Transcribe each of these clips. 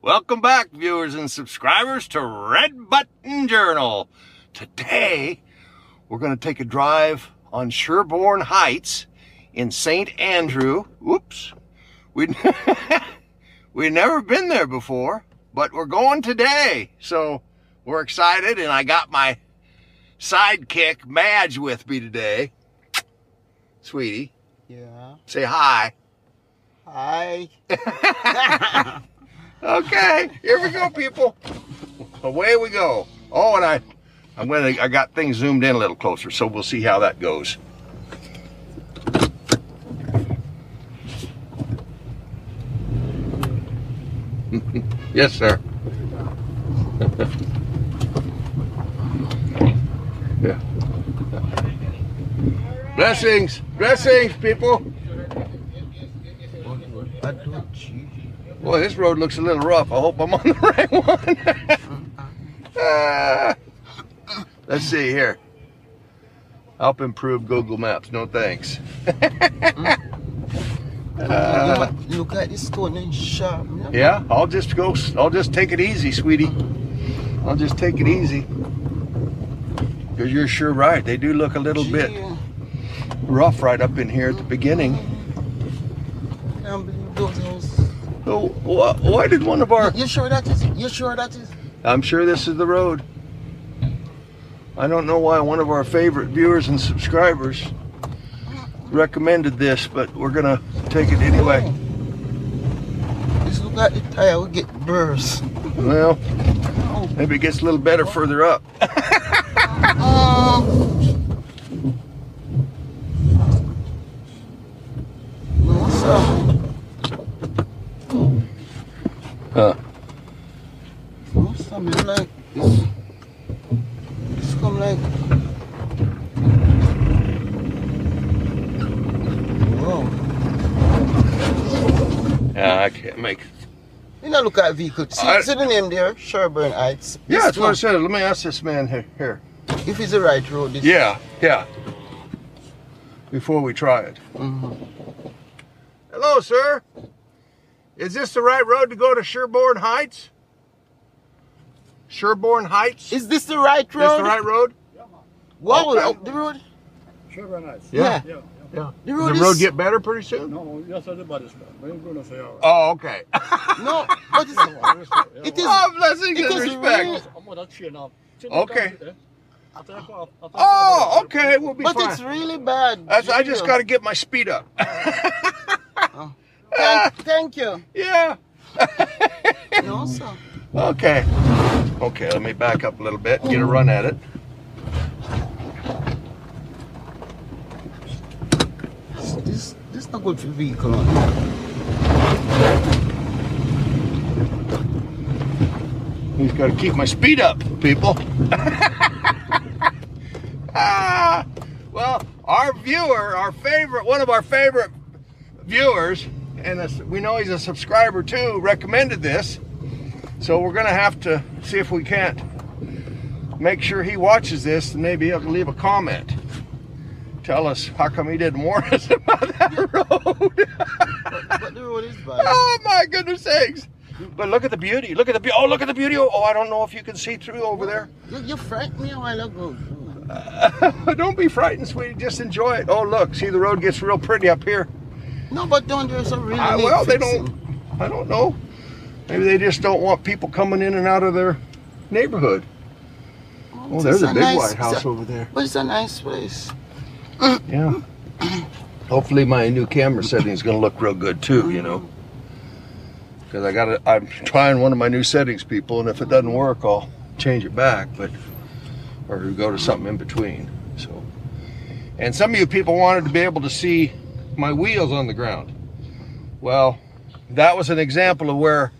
Welcome back, viewers and subscribers, to Red Button Journal. Today, we're going to take a drive on Sherbourne Heights in St. Andrew. Whoops. We'd never been there before, but we're going today. So we're excited, and I got my sidekick, Madge, with me today. Sweetie. Yeah. Say hi. Hi. Okay, here we go, people. Away we go. Oh, and I got things zoomed in a little closer, so we'll see how that goes. Yes, sir. Yeah. Blessings, blessings, people. Boy, this road looks a little rough. I hope I'm on the right one. Let's see here. Help improve Google Maps. No thanks. Look at this stone and sharp. Yeah, I'll just take it easy, sweetie. I'll just take it easy. Because you're sure right. They do look a little bit rough right up in here at the beginning. So why did one of our... You sure that is? You sure that is? I'm sure this is the road. I don't know why one of our favorite viewers and subscribers recommended this, but we're gonna take it anyway. Just look at the tire, we get burst. Well, maybe it gets a little better further up. What's up? Huh. Something like this. It's come like. Whoa. Yeah, I can't make. You know, look at vehicle. See the name there, Sherbourne Heights. Yeah, that's what I said. Let me ask this man here. If it's the right road. This yeah. Before we try it. Hello, sir. Is this the right road to go to Sherbourne Heights? Sherbourne Heights? Is this the right road? Is this the right road? Yeah, man. Wow, Okay. up the road? Sherbourne Heights. Yeah. Yeah. Yeah. The Does the road get better pretty soon? No, yes, everybody's bad. We're going to say all right. Oh, okay. No, but it is. Oh, blessings and Because respect. really- I'm going to chain off. Okay. Oh, okay, we'll be But fine. it's really bad. I just got to get my speed up. Thank you. Yeah. No, sir. Okay, let me back up a little bit and get a run at it. This not good for vehicle. He's got to keep my speed up, people. Well, our viewer, one of our favorite viewers, and we know he's a subscriber too, recommended this. So we're going to have to see if we can't make sure he watches this, and maybe he'll leave a comment. Tell us how come he didn't warn us about that road. But the road is bad. Oh my goodness sakes. But look at the beauty. Look at the beauty. Oh, look at the beauty. Oh, I don't know if you can see through over there. You frightened me a while ago. Don't be frightened, sweetie. Just enjoy it. Oh, look. See, the road gets real pretty up here. No, but don't do some really Well, they don't. I don't know. Maybe they just don't want people coming in and out of their neighborhood. Oh, there's a big white house over there. But it's a nice place. Yeah. Hopefully my new camera setting is going to look real good too, you know. Because I'm trying one of my new settings, people, and if it doesn't work, I'll change it back, or go to something in between. So, and some of you people wanted to be able to see my wheels on the ground. Well, that was an example of where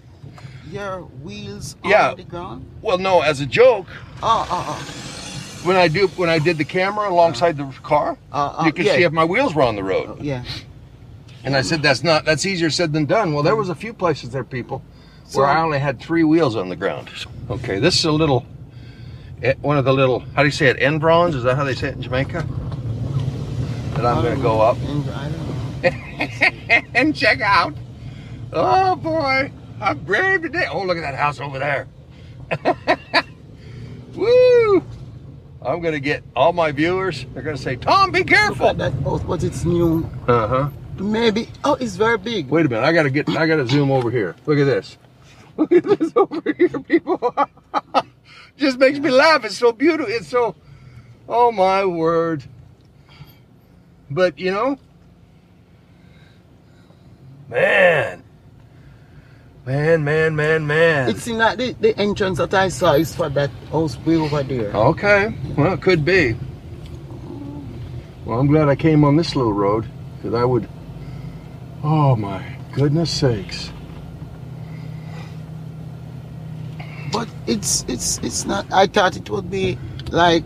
your wheels on the ground? Well, no, as a joke. When I did the camera alongside the car, you could see if my wheels were on the road. Yeah. And I said, that's easier said than done. Well, there was a few places there, people, where I only had 3 wheels on the ground. Okay, this is a little, one of the little, how do you say it, Embarks? Is that how they say it in Jamaica? That I'm going to go up and check out. Oh boy. I'm brave today. Oh, look at that house over there. Woo! I'm gonna get all my viewers. They're gonna say, "Tom, be careful." Look at that house, but it's new. Maybe. Oh, it's very big. Wait a minute. I gotta zoom over here. Look at this. Look at this over here, people. Just makes me laugh. It's so beautiful. It's so. Oh my word. But you know, man. It's in that the entrance that I saw is for that house way over there. Okay, well, it could be. Well, I'm glad I came on this little road, because I would. Oh my goodness sakes! But it's not. I thought it would be like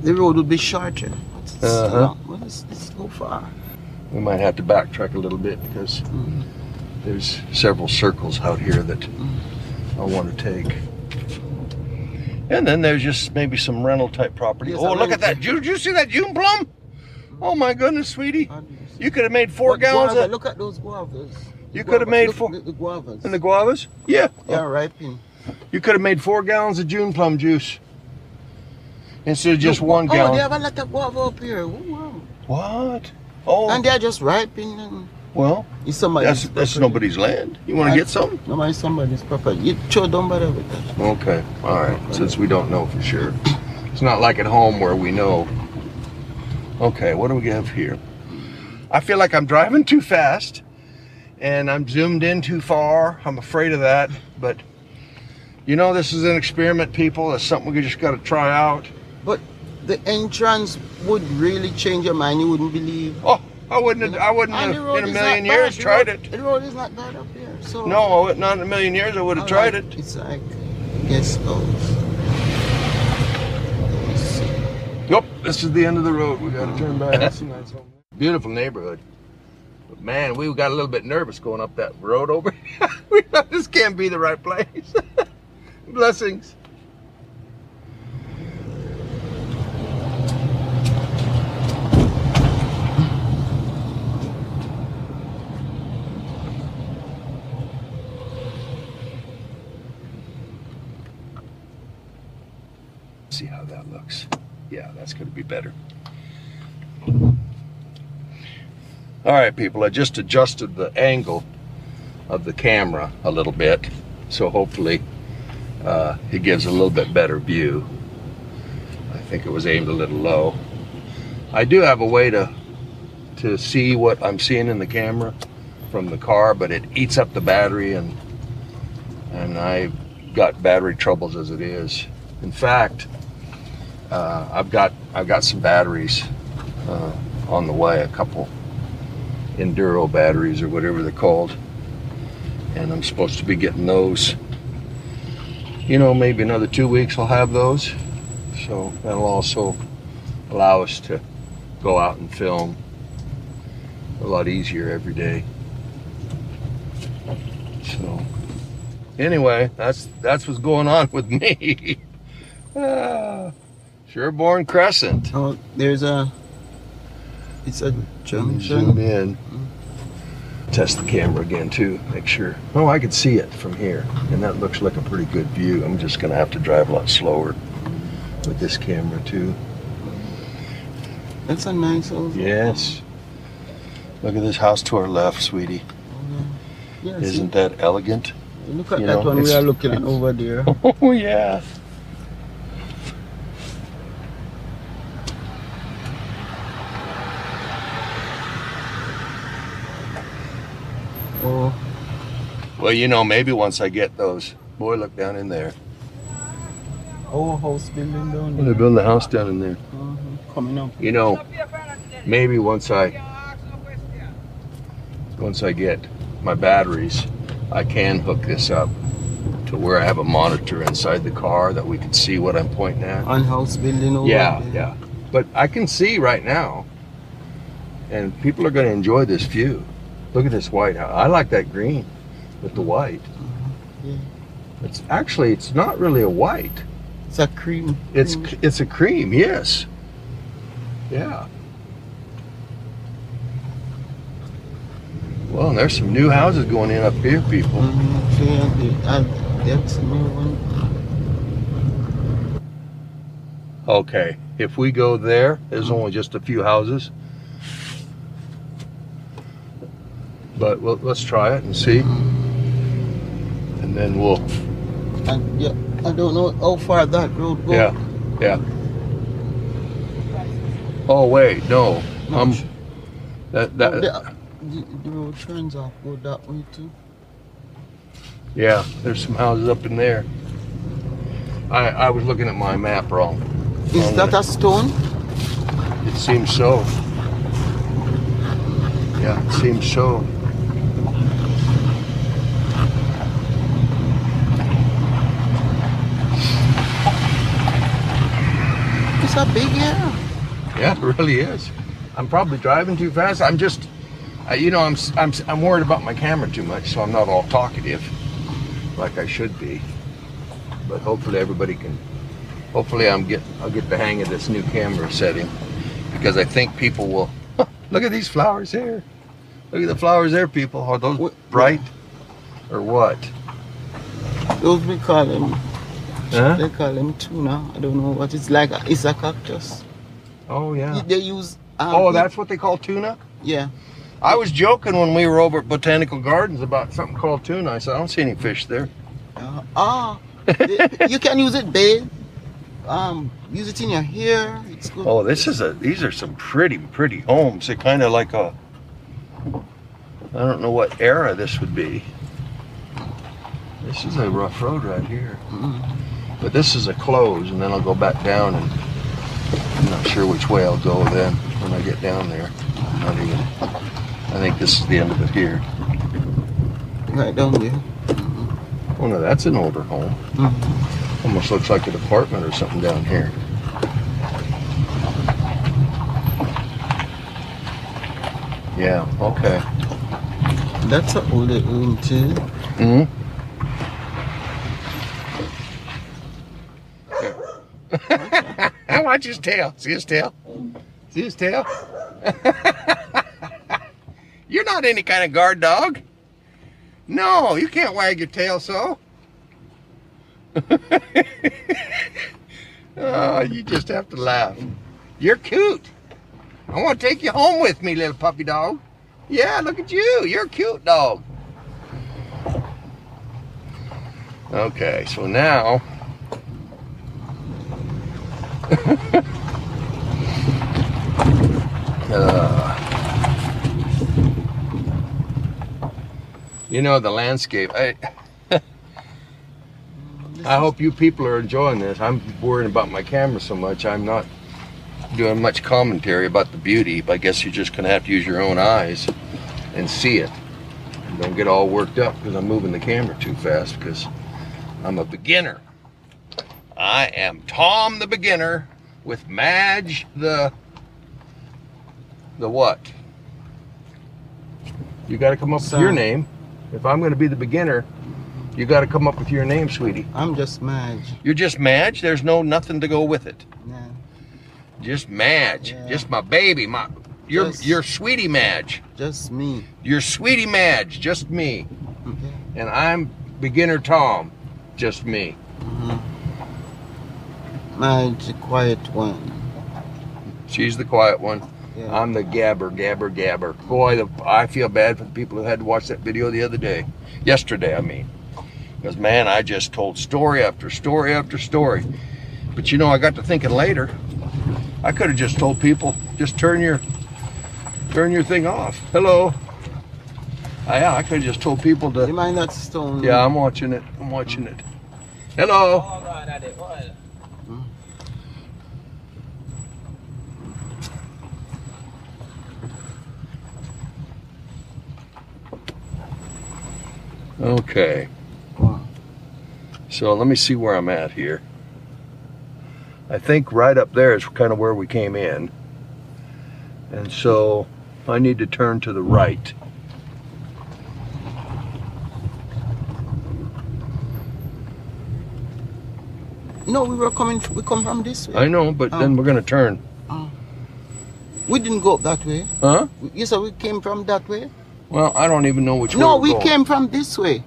the road would be shorter. It's long. Well, it's so far. We might have to backtrack a little bit because. There's several circles out here that I want to take. And then there's just maybe some rental type property. Yes, oh, look at that. Did you see that June plum? Oh my goodness, sweetie. You could have made 4 gallons guava, of... Look at those guavas. You could have made 4... The guavas. And the guavas? Yeah. They are ripening. You could have made 4 gallons of June plum juice. Instead of just 1 gallon. Oh, they have a lot of guava up here. Oh, wow. What? Oh. And they're just ripening. And well, that's nobody's land. You want to get some? No, somebody's property. You don't bother with that. Okay, all right. Since we don't know for sure, it's not like at home where we know. Okay, what do we have here? I feel like I'm driving too fast, and I'm zoomed in too far. I'm afraid of that, but you know, this is an experiment, people. It's something we just got to try out. But the entrance would really change your mind. You wouldn't believe. Oh. I wouldn't have in a million years tried it. The road is not bad up here. So no, not in a million years I would have tried it. It's like guest house. Yep, this is the end of the road. We got to turn back. That's a nice home. Beautiful neighborhood. But man, we got a little bit nervous going up that road over here. We thought this can't be the right place. Blessings. See how that looks. Yeah, that's going to be better. All right, people, I just adjusted the angle of the camera a little bit, so hopefully it gives a little bit better view. I think it was aimed a little low. I do have a way to see what I'm seeing in the camera from the car, but it eats up the battery, and I've got battery troubles as it is. In fact, I've got some batteries on the way, a couple Enduro batteries or whatever they're called, and I'm supposed to be getting those. You know, maybe another 2 weeks I'll have those, so that'll also allow us to go out and film a lot easier every day. So anyway, that's what's going on with me. Sherbourne Crescent. Oh, it's a junction. Zoom in. Test the camera again too, make sure. Oh, I can see it from here, and that looks like a pretty good view. I'm just gonna have to drive a lot slower with this camera too. That's a nice old. Yes. Look at this house to our left, sweetie. Yeah, isn't that elegant? Look at that one we are looking at over there. Oh yeah. Oh. Well, you know, maybe once I get those. Boy, look down in there. Oh, house building down there. They're building a house down in there. Coming up. You know, maybe once I get my batteries, I can hook this up to where I have a monitor inside the car that we can see what I'm pointing at. On house building over yeah, there. yeah. But I can see right now, and people are going to enjoy this view. Look at this white house. I like that green with the white. Yeah. It's not really a white. It's a cream. It's a cream, yes. Yeah. Well, and there's some new houses going in up here, people. That's a new one. Okay, if we go there, there's only just a few houses. But let's try it and see. And then we'll... And yeah, I don't know how far that road goes. Yeah, yeah. Oh, wait, no. The road turns off, go that way too. Yeah, there's some houses up in there. I was looking at my map wrong. Is that a stone? It seems so. Yeah, it seems so. It's a big area. Yeah, it really is. I'm probably driving too fast. I'm just, you know, I'm worried about my camera too much, so I'm not all talkative like I should be. But hopefully everybody can. Hopefully I'll get the hang of this new camera setting, because I think people will. Look at these flowers here. Look at the flowers there, people. Are those bright or what? Those we call them. Huh? They call them tuna. I don't know what it's like. It's a cactus. Oh yeah. They use. Oh, that's what they call tuna? Yeah. I was joking when we were over at Botanical Gardens about something called tuna. I said, I don't see any fish there. You can use it, babe. Use it in your hair. It's good. Oh, these are some pretty homes. They're kind of like a, I don't know what era this would be. This is a rough road right here. But this is a close, and then I'll go back down, and I'm not sure which way I'll go then when I get down there. I'm not even, I think this is the end of it here. Right down there. Oh no, that's an older home. Almost looks like an apartment or something down here. Yeah, okay. That's an older home too. Watch his tail. See his tail? See his tail? You're not any kind of guard dog. No, you can't wag your tail so. Oh, you just have to laugh. You're cute. I want to take you home with me, little puppy dog. Yeah, look at you. You're a cute dog. Okay, so now... you know, the landscape, I hope you people are enjoying this. I'm worrying about my camera so much, I'm not doing much commentary about the beauty, but I guess you're just gonna have to use your own eyes and see it. And don't get all worked up because I'm moving the camera too fast, because I'm a beginner. I am Tom the beginner with Madge the what? You got to come up with your name. If I'm going to be the beginner, you got to come up with your name, sweetie. I'm just Madge. You're just Madge? There's nothing to go with it. No. Just Madge. Yeah. Just my baby. You're sweetie Madge. Just me. You're sweetie Madge. Just me. Okay. And I'm beginner Tom. Just me. Madge, the quiet one. She's the quiet one. Yeah. I'm the gabber. Boy, I feel bad for the people who had to watch that video the other day. Yesterday, I mean. Because, man, I just told story after story after story. But, you know, I got to thinking later. I could have just told people, just turn your thing off. Hello. Yeah, I could have just told people to... You mind that stone? Yeah, I'm watching it. I'm watching it. Hello. Okay. So let me see where I'm at here. I think right up there is kind of where we came in. And so I need to turn to the right. No, we come from this way. I know, but then we're going to turn. We didn't go up that way. Huh? You said we came from that way? Well, I don't even know which way No, we're we going. came from this way.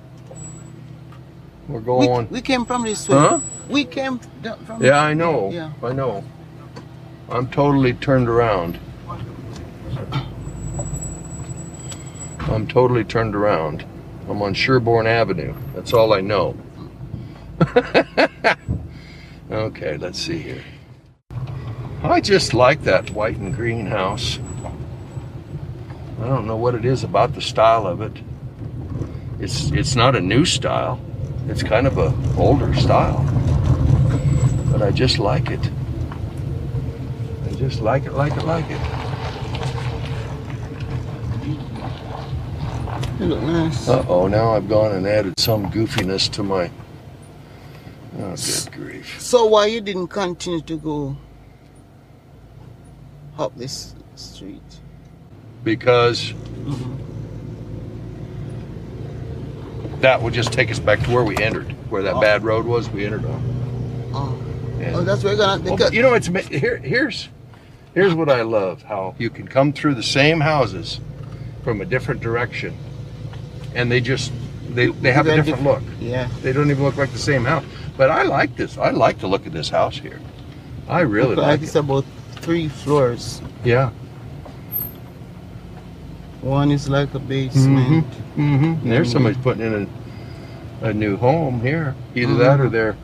We're going. We came from this way. Huh? We came from. Yeah, I know. Yeah. I know. I'm totally turned around. I'm totally turned around. I'm on Sherbourne Avenue. That's all I know. Okay, let's see here. I just like that white and green house. I don't know what it is about the style of it. It's not a new style. It's kind of a older style. But I just like it. I just like it. They look nice. Uh-oh, now I've gone and added some goofiness to my... Oh, good grief. So why you didn't continue to go up this street? Because that would just take us back to where we entered. Where that bad road was, we entered on. Oh, And- oh that's where you're gonna. Well, you know, here's what I love, how you can come through the same houses from a different direction, and they have a different look. Yeah. They don't even look like the same house. But I like this. I like to look at this house here. I really like It's it. about 3 floors. Yeah. One is like a basement. And there's somebody putting in a new home here. Either that or they're,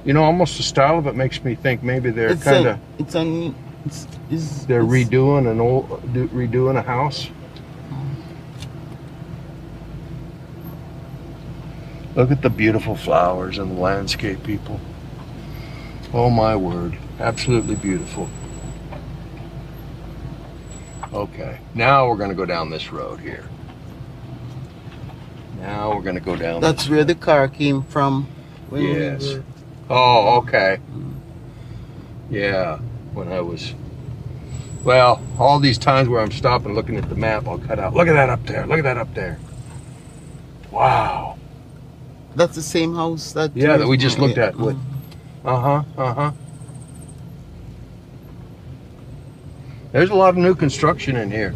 you know, almost the style of it makes me think maybe they're kind of they're redoing a house. Look at the beautiful flowers and the landscape, people. Oh my word, absolutely beautiful. Okay, now we're going to go down this road here. Now we're going to go down. That's where the car came from. When Yes. We were, Oh, okay. Yeah, when I was, well, all these times where I'm stopping looking at the map, I'll cut out. Look at that up there. Look at that up there. Wow. that's the same house that. Yeah, that we just looked at. Mm. There's a lot of new construction in here.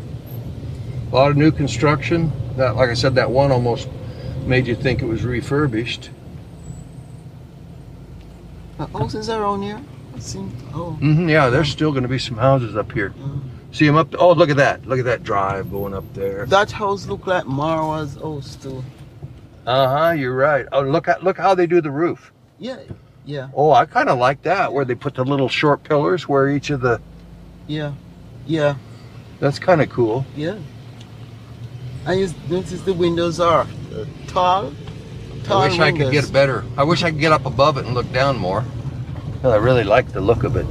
A lot of new construction. That, like I said, that one almost made you think it was refurbished. Houses around here. Oh. Yeah, there's still going to be some houses up here. See them up? Oh, look at that! Look at that drive going up there. That house looked like Marwa's house too. You're right. Oh, look how they do the roof. Yeah. Yeah. Oh, I kind of like that, where they put the little short pillars where each of the. Yeah. Yeah. That's kind of cool. Yeah. I just noticed the windows are tall. I wish I could get better. I wish I could get up above it and look down more. Well, I really like the look of it.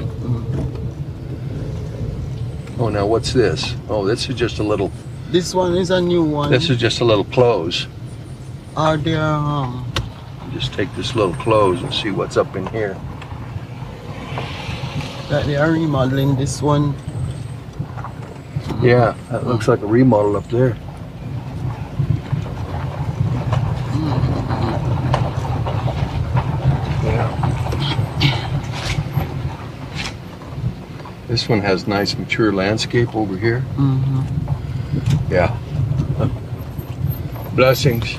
Oh, now what's this? Oh, this is just a little. This one is a new one. This is just a little close. Are there Just take this little close and see what's up in here. that they are remodeling this one? Yeah, that looks like a remodel up there. Yeah. This one has nice mature landscape over here. Yeah. Blessings.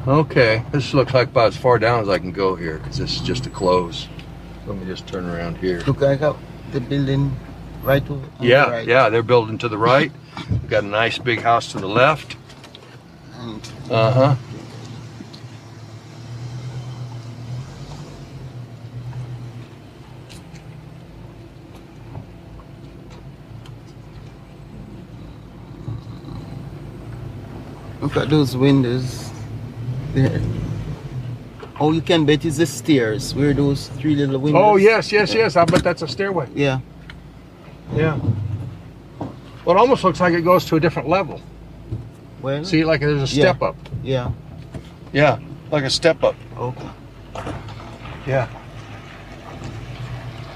Okay, this looks like about as far down as I can go here, because this is just a close. Let me just turn around here. Look, I got the building right over. On the Yeah, right. yeah, they're building to the right. We've got a nice big house to the left. And look at those windows there. Oh, you can bet it's the stairs where those 3 little windows. Oh, yes. I bet that's a stairway. Yeah. Yeah. Well, it almost looks like it goes to a different level. Well. See, like there's a step up. Yeah. Yeah, like a step up. Okay. Yeah.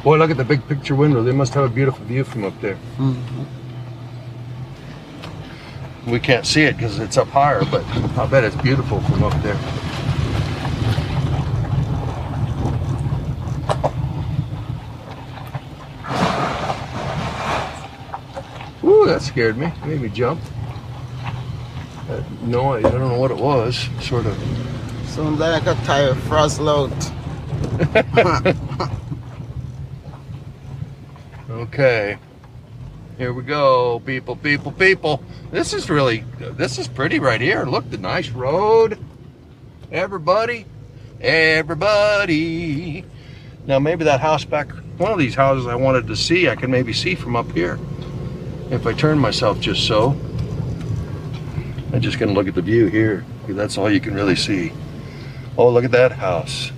Boy, look at the big picture window. They must have a beautiful view from up there. We can't see it because it's up higher, but I bet it's beautiful from up there. Ooh, that scared me. Made me jump. That noise, I don't know what it was. Sort of. Sounds like a tire frost out. Okay. Here we go, people, people, people. This is pretty right here. Look, the nice road. Everybody. Everybody. Now maybe that house back, one of these houses I wanted to see, I can maybe see from up here. If I turn myself just so. I'm just gonna look at the view here. That's all you can really see. Oh, look at that house.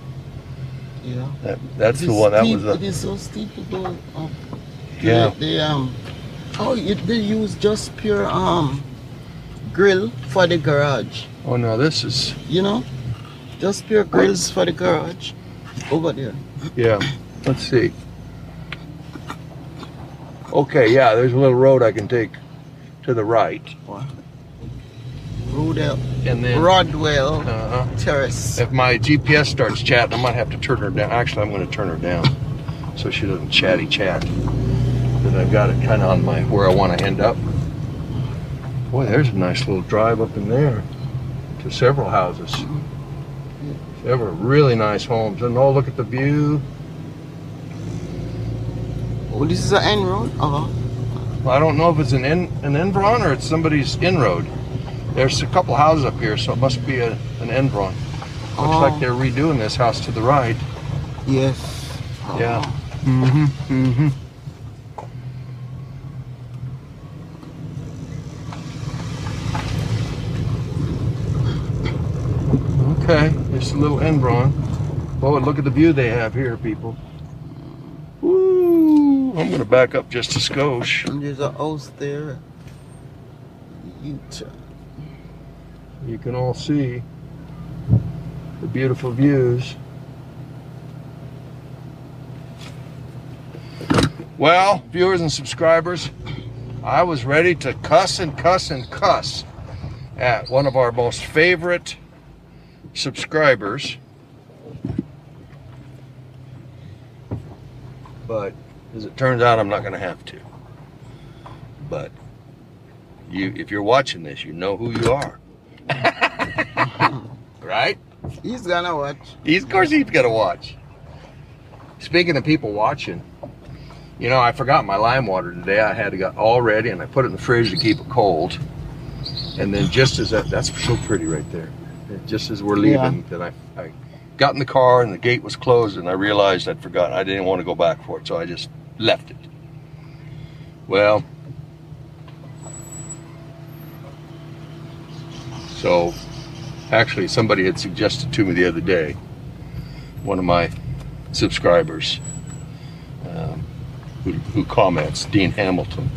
Yeah. That's the one. That was the. It is so steep to go up. Yeah. They use just pure grill for the garage. Oh no, this is. You know, just pure grills for the garage over there. Yeah. Let's see. Okay, yeah. There's a little road I can take to the right. What? Rodwell. And then Rodwell Terrace. If my GPS starts chatting, I might have to turn her down. Actually, I'm going to turn her down so she doesn't chatty chat. But I've got it kind of on my where I want to end up. Boy, there's a nice little drive up in there to several houses. Several really nice homes. And oh, look at the view. Oh, this is an end road? Well, I don't know if it's an Enbron or it's somebody's inroad. There's a couple houses up here, so it must be an Enbron. Looks like they're redoing this house to the right. Yes. Yeah. Mm-hmm. Mm-hmm. Okay, there's a little Enbron. Oh, and look at the view they have here, people. Woo! I'm gonna back up just a skosh. And there's a house there. Utah. You can all see the beautiful views. Well, viewers and subscribers, I was ready to cuss and cuss and cuss at one of our most favorite subscribers. But as it turns out, I'm not going to have to. But if you're watching this, you know who you are. Right? He's gonna watch. Of course he's gonna watch. Speaking of people watching, you know, I forgot my lime water today. I had it got all ready and I put it in the fridge to keep it cold. And then just as that's so pretty right there. Just as we're leaving, then I got in the car and the gate was closed and I realized I'd forgotten. I didn't want to go back for it, so I just left it. Well, so actually somebody had suggested to me the other day, one of my subscribers who comments, Dean Hamilton,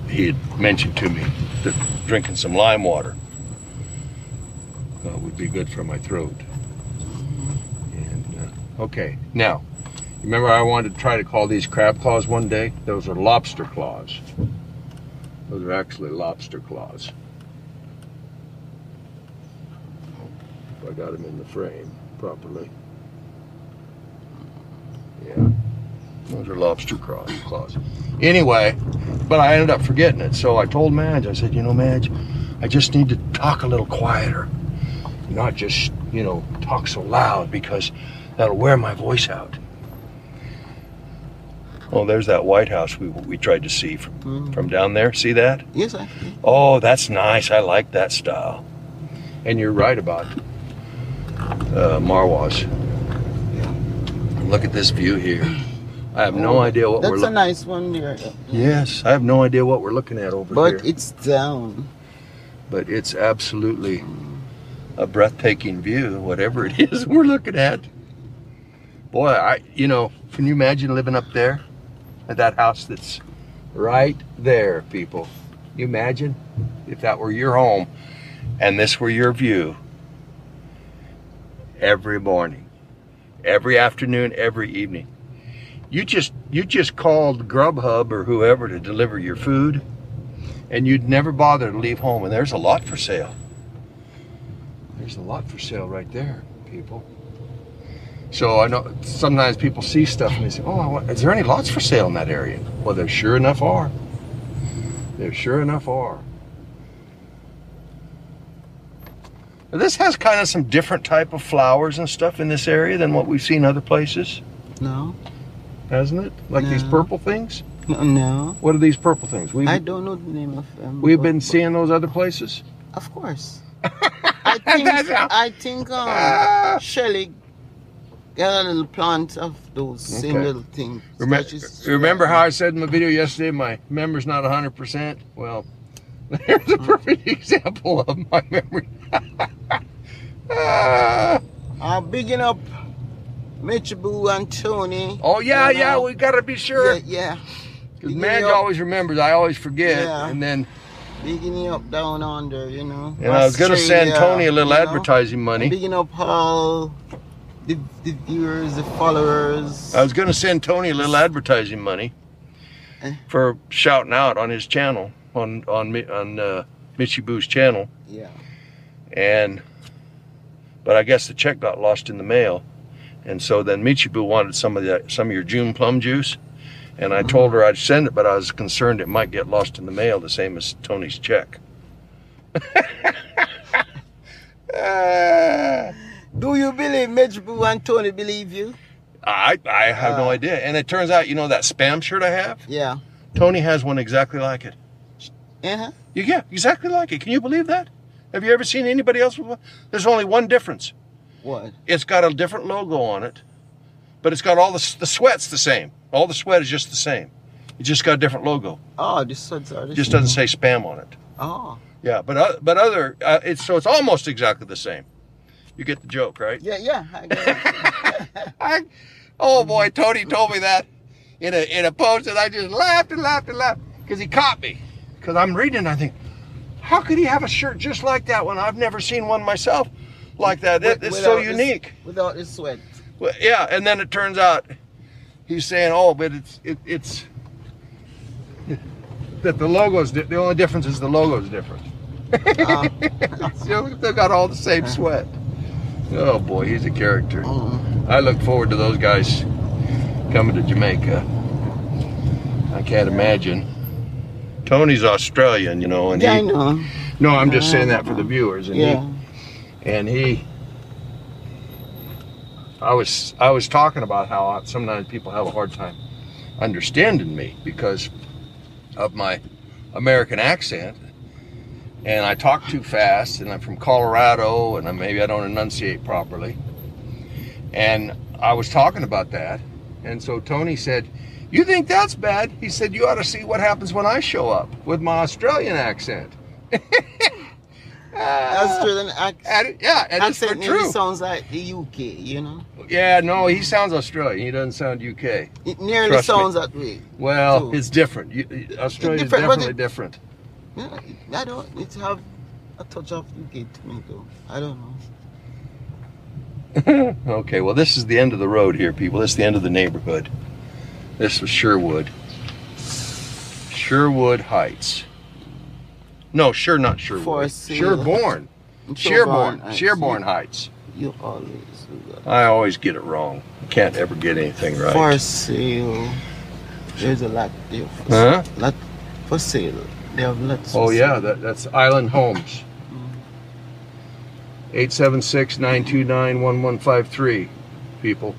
he had mentioned to me that drinking some lime water would be good for my throat. And okay, now, remember I wanted to try to call these crab claws one day? Those are lobster claws. Those are actually lobster claws. If I got them in the frame properly. Yeah, those are lobster claws. Anyway, but I ended up forgetting it. So I told Madge, I said, you know, Madge, I just need to talk a little quieter. Not just, you know, talk so loud because that'll wear my voice out. Oh, there's that White House we tried to see from down there. See that? Yes, I see. Oh, that's nice. I like that style. And you're right about Marwa's. Yeah. Look at this view here. I have no idea what we're looking at. That's a nice one there. Yes, I have no idea what we're looking at over here. But it's down. But it's absolutely a breathtaking view, whatever it is we're looking at. Boy, you know, can you imagine living up there at that house that's right there, people? Can you imagine if that were your home and this were your view every morning, every afternoon, every evening? You just called Grubhub or whoever to deliver your food and you'd never bother to leave home, and there's a lot for sale. There's a lot for sale right there, people. So I know sometimes people see stuff and they say, oh, is there any lots for sale in that area? Well, there sure enough are. There sure enough are. This has kind of some different type of flowers and stuff in this area than what we've seen other places. No. Hasn't it? Like these purple things? No. What are these purple things? I don't know the name of them. We've been seeing those other places? Of course. I think Shelley got a little plant of those same little things. Remember how I said in my video yesterday, my memory's not 100%? Well, there's a perfect example of my memory. I'm bigging up Mitchell and Tony. Oh, yeah, yeah, we got to be sure. Yeah. Because Madge always remembers, I always forget. Yeah. And then... Bigging up down under, you know. And I was going to send Tony a little advertising money. Bigging up all the viewers, the followers. I was going to send Tony a little advertising money for shouting out on his channel, on Mitchy Boo's channel. Yeah. But I guess the check got lost in the mail, and so then Mitchy Boo wanted some of your June plum juice. And I told her I'd send it, but I was concerned it might get lost in the mail, the same as Tony's check. Do you believe Mitchell and Tony believe you? I have no idea. And it turns out, you know that Spam shirt I have? Yeah. Tony has one exactly like it. Uh-huh. Yeah, exactly like it. Can you believe that? Have you ever seen anybody else with one? There's only one difference. What? It's got a different logo on it, but it's got all the sweat's the same. All the sweat is just the same. It just got a different logo. Oh, the sweats are the just doesn't say Spam on it. Oh. Yeah, but it's almost exactly the same. You get the joke, right? Yeah. I get it. Oh boy, Tony told me that in a post, and I just laughed and laughed and laughed because he caught me. Because I'm reading and I think, how could he have a shirt just like that when I've never seen one myself like that? It's so unique. Without the sweat. Well, yeah, and then it turns out he's saying, oh, but it's that the logo's the only difference is the logo's different. Still got all the same sweat. Oh boy, he's a character. I look forward to those guys coming to Jamaica. I can't imagine. Tony's Australian, you know, and I know. No, I'm just saying that for the viewers. And I was talking about how sometimes people have a hard time understanding me because of my American accent, and I talk too fast, and I'm from Colorado, and maybe I don't enunciate properly. And I was talking about that, and so Tony said, "You think that's bad?" He said, "You ought to see what happens when I show up with my Australian accent." Australian accent. Yeah, and accent it's true. Sounds like the UK, you know. Yeah, no, he sounds Australian. He doesn't sound UK. It nearly sounds that way. Well, it's different. Australia is definitely different. Yeah, I don't. It have a touch of UK to me though. I don't know. Okay, well, this is the end of the road here, people. This is the end of the neighborhood. This was Sherwood. Sherwood Heights. No, not Sherwood. Sherbourne. Sherbourne Heights. You always do that. I always get it wrong. I can't ever get anything right. For sale. There's a lot there. Lot for sale. They have lots. Oh yeah, that's Island Homes. 876-929-1153. People.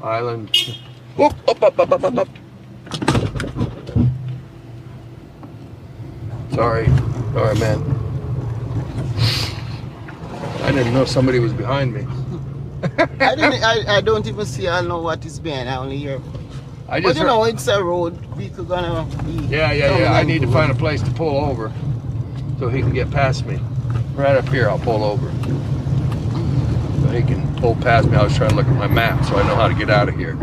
Island. Whoop, up. Sorry, man. I didn't know somebody was behind me. I don't even see. I don't know what is behind. I only hear. But you know, it's a road. We could gonna be. Yeah. I need to find a place to pull over so he can get past me. Right up here, I'll pull over. So he can pull past me. I was trying to look at my map so I know how to get out of here.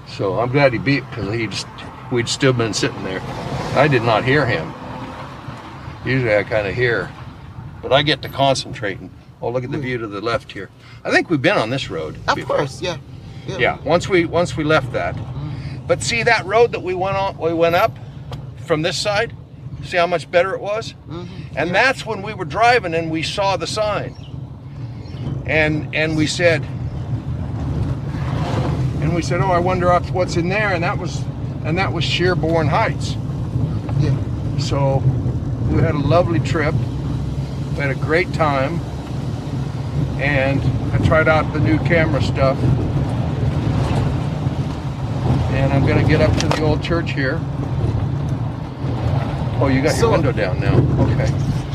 So I'm glad he beat because we'd still been sitting there. I did not hear him. Usually I kind of hear, but I get to concentrating. Oh, look at the view to the left here. I think we've been on this road before. Of course, yeah. Once we left that. But see that road that we went up from this side? See how much better it was? And that's when we were driving and we saw the sign. And we said, and we said, oh, I wonder what's in there, and that was Sherbourne Heights. Yeah. So we had a lovely trip. We had a great time, and I tried out the new camera stuff. And I'm gonna get up to the old church here. Oh, you got your window down now. Okay.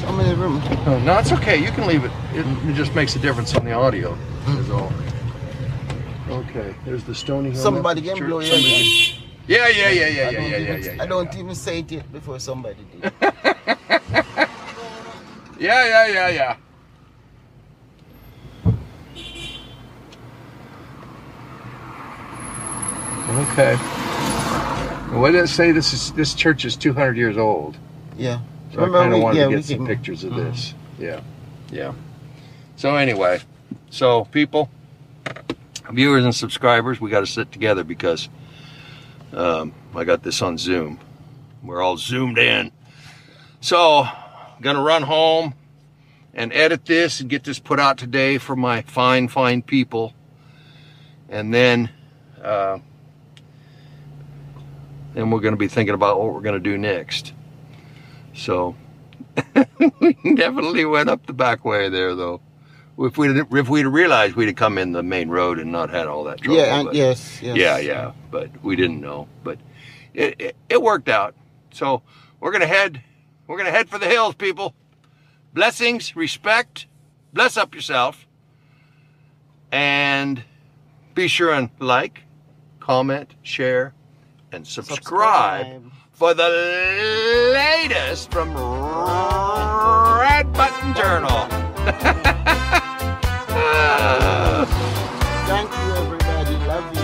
How many rooms? Oh, no, it's okay. You can leave it. It just makes a difference on the audio. Is all. Okay. There's the Stony Hill. Somebody can blow your head. Yeah. I don't even say it yet before somebody did. Yeah. Okay. What did it say? This church is 200 years old. Yeah. So I kind of wanted to get some pictures of this. Yeah. So anyway, so people, viewers and subscribers, we got to sit together because I got this on Zoom. We're all zoomed in. So I'm gonna run home and edit this and get this put out today for my fine people. And then we're going to be thinking about what we're going to do next. So we definitely went up the back way there, though. If we'd have realized, we'd have come in the main road and not had all that trouble. Yeah, but, yes. Yeah, but we didn't know. But it worked out. So we're gonna head for the hills, people. Blessings, respect, bless up yourself, and be sure and like, comment, share, and subscribe for the latest from Red Button Journal. Thank you, everybody. Love you.